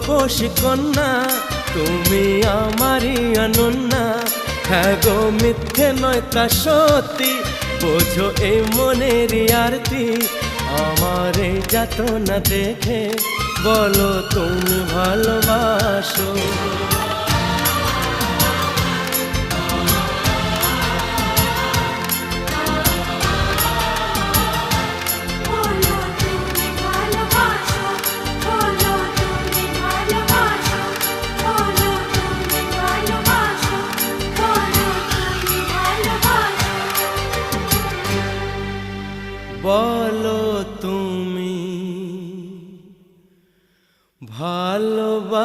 রূপসী কন্যা, তুমি আমারই অনন্যা। হ্যাঁ গো মিথ্যে নয় তা সত্যি, বোঝো এই মনেরই আরতি। আমার এই যাতনা দেখে বলো তুমি ভালোবাসো। বলো তুমি ভালোবাসো।